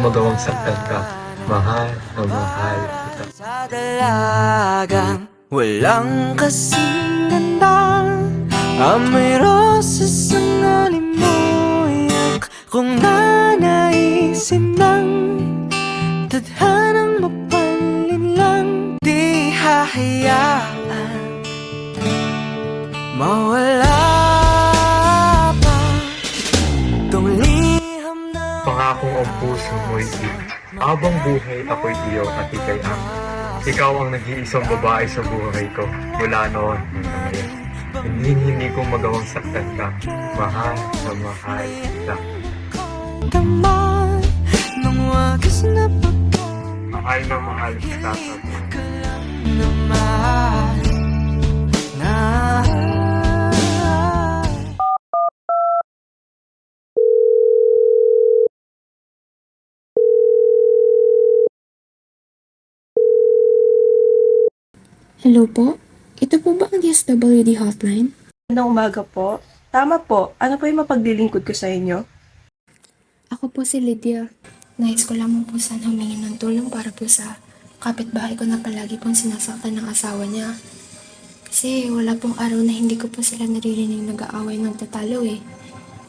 magawang saktan ka. Mahal na mahal kita. Sa dalagang walang kasing ganda, amoy roses ang alimoyak. Kung nanaisin ng tadhanang mapalin lang, di hahayaan mawala pa tong liham na Pangakong ang puso mo'y iyo. Habang buhay ako'y iyo at ika'y ako. Ikaw ang nag-iisang babae sa buhay ko. Mula noon hanggang ngayon. Hindi ko magawang saktan ka. Mahal na mahal kita. damang nung wagas na Mahal na mahal kita. naman na Hello po? Ito po ba ang DSWD hotline? Magandang umaga po. Tama po. Ano po yung mapaglilingkod ko sa inyo? Ako po si Lydia. Nais ko lamang po sana humingi ng tulong para po sa kapitbahay ko na palagi pong sinasaktan ng asawa niya. Kasi wala pong araw na hindi ko po sila naririnig nag-aaway ng tatalo eh.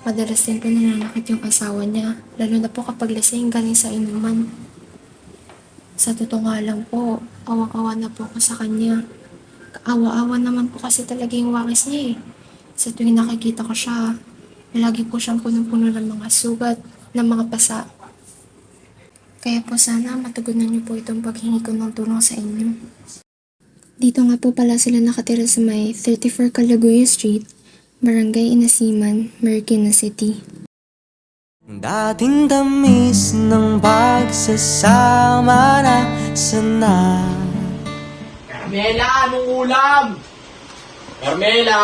Madalas din po nananakit yung asawa niya, lalo na po kapag lasing galing sa inuman. Sa totoo nga lang po, awang-awa na po ako sa kanya. Kaawa-awa naman po kasi talaga yung wakis niya eh. Sa tuwing nakikita ko siya, lagi po siyang punong-puno ng mga sugat, ng mga pasa. Kaya po sana matugunan niyo po itong paghingi ko ng tulong sa inyo. Dito nga po pala sila nakatira sa may 34 Calaguya Street, Barangay Inasiman, Marikina City. dating tamis ng pagsasama na sana. Carmela, anong ulam? Carmela!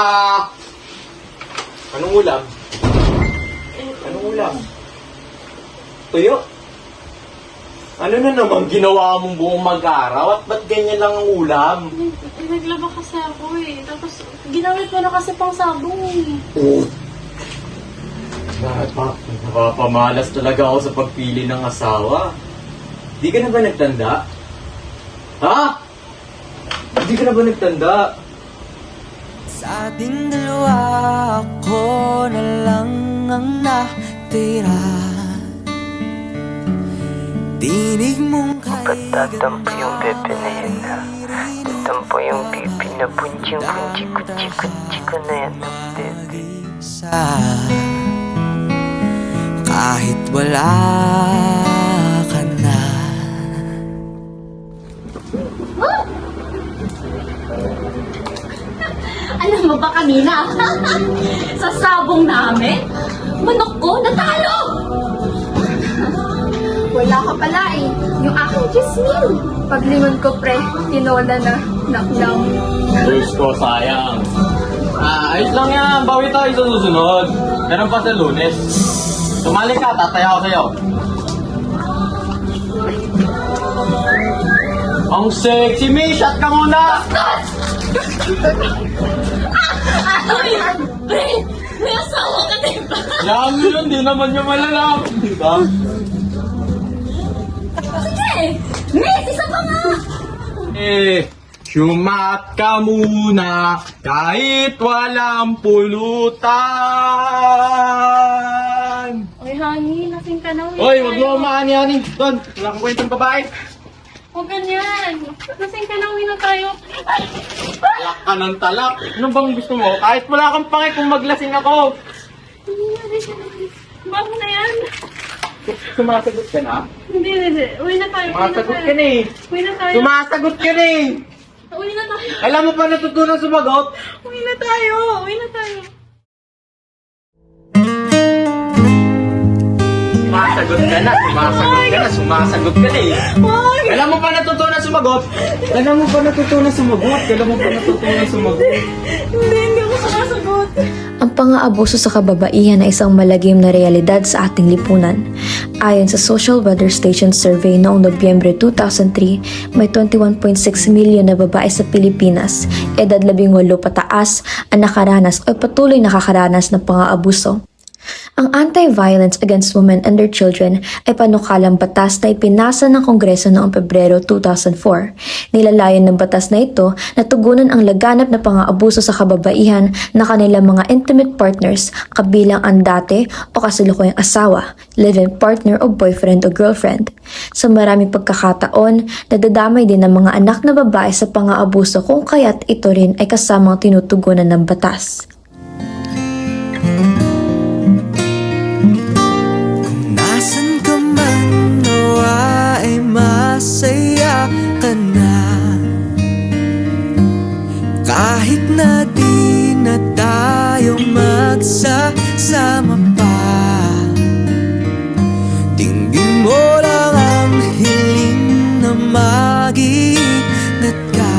Anong ulam? Anong ulam? Tuyo? Ano na naman ginawa mong buong mag-araw at ba't ganyan lang ang ulam? Naglaba kasi ako eh. Tapos, ginamit ko na kasi pang sabong eh. Oh. Napapamalas talaga ako sa pagpili ng asawa. Di ka na ba nagtanda? Ha? Di ka na ba nagtanda? Sa ating dalawa, ako na lang ang natira. Dinig mong Pagtatampo yung bebe na yan na. Tatampo yung pipi na punching-punching-kuchik-kuchik na yan ng bebe. kahit wala ka na. Alam mo ba kanina? Sa sabong namin, manok ko natalo! Wala ka pala eh. Yung aking Jasmine. Paglingon ko pre, tinola na. Knockdown. Diyos ko, sayang. Ayos lang yan. Bawi tayo sa susunod. Meron pa sa Lunes. Tumali ka, tataya ako sa'yo. Ang sexy, may shot ka muna! Ano yan? Pre, may asawa ka diba? Yan yun, di naman niya malalaman. Diba? Sige! Miss, isa pa nga! Sumat ka muna kahit walang pulutan. Oy, honey, lasing ka na. Hoy, wag mo umaani-ani. Don, wala kang kwentong babae. Huwag ganyan. Lasing ka na, uwi na tayo. Talak ka ng talak. Ano bang gusto mo? Kahit wala kang pake kung maglasing ako. Bago na yan. Sumasagot ka na? Hindi. Uwi na tayo. Sumasagot ka na eh. Uwi na tayo. Sumasagot ka na eh. Uwi na tayo. Alam mo pa natutunan sumagot? Uwi na tayo. Uwi na tayo. Sumasagot ka na, sumasagot ka na eh. Alam mo pa natutunan sumagot? Alam mo pa natutunan sumagot? Hindi ako sumasagot. Ang pang-aabuso sa kababaihan ay isang malagim na realidad sa ating lipunan. Ayon sa Social Weather Station Survey noong Nobyembre 2003, may 21.6 milyon na babae sa Pilipinas, edad 18 pataas, ang nakaranas o patuloy nakakaranas ng pang-aabuso. Ang Anti-Violence Against Women and Their Children ay panukalang batas na ipinasa ng Kongreso noong Pebrero 2004. Nilalayon ng batas na ito na tugunan ang laganap na pang-aabuso sa kababaihan na kanilang mga intimate partners kabilang ang dati o kasalukuyang asawa, live-in partner o boyfriend o girlfriend. Sa maraming pagkakataon, nadadamay din ang mga anak na babae sa pang-aabuso kung kaya't ito rin ay kasamang tinutugunan ng batas. Nasaan ka man, nawa ay masaya ka na. Kahit na di na tayo magsasama pa, tingin mo lang ang hiling na mag-iingat ka.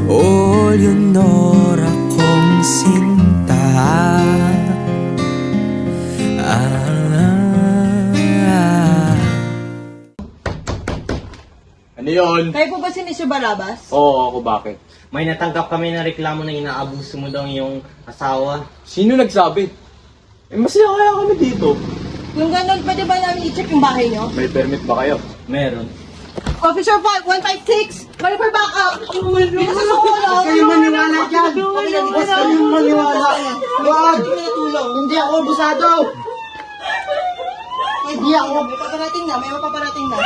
All you know, akong sinta. Ano yun? Kayo po ba si Mr. Barabas? Oo, ako bakit? May natanggap kami na reklamo na inaabuso mo daw yung asawa. Sino nagsabi? Masaya kaya kami dito. Yung ganun, pwede ba namin i-check yung bahay nyo? May permit ba kayo? Meron. Officer 156! Ready for backup! Huwag kayong maniwala dyan! Huwag kayong maniwala! Huwag! Hindi ako abusado! Hindi ako! May paparating na! May mapaparating na!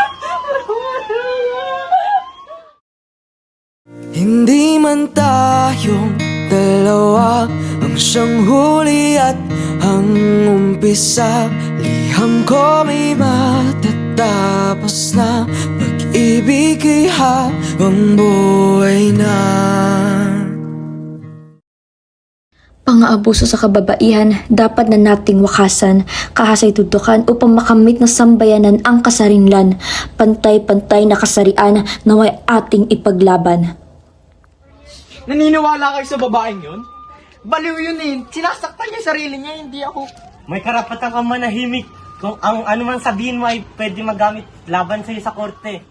Hindi man tayong dalawa ang siyang huli at ang umpisa. Liham ko may matatapos na. Pag-ibig ay habang buhay na. Pang-aabuso sa kababaihan dapat na nating wakasan, kahasay tutukan upang makamit na sambayanan ang kasarinlan, pantay-pantay na kasarian naway ating ipaglaban. Naniniwala kayo sa babaeng yun? Baliw yun eh. Sinasaktan niya yung sarili niya, hindi ako. May karapatan ka manahimik kung ang ano man sabihin mo ay pwede magamit laban sa'yo sa korte.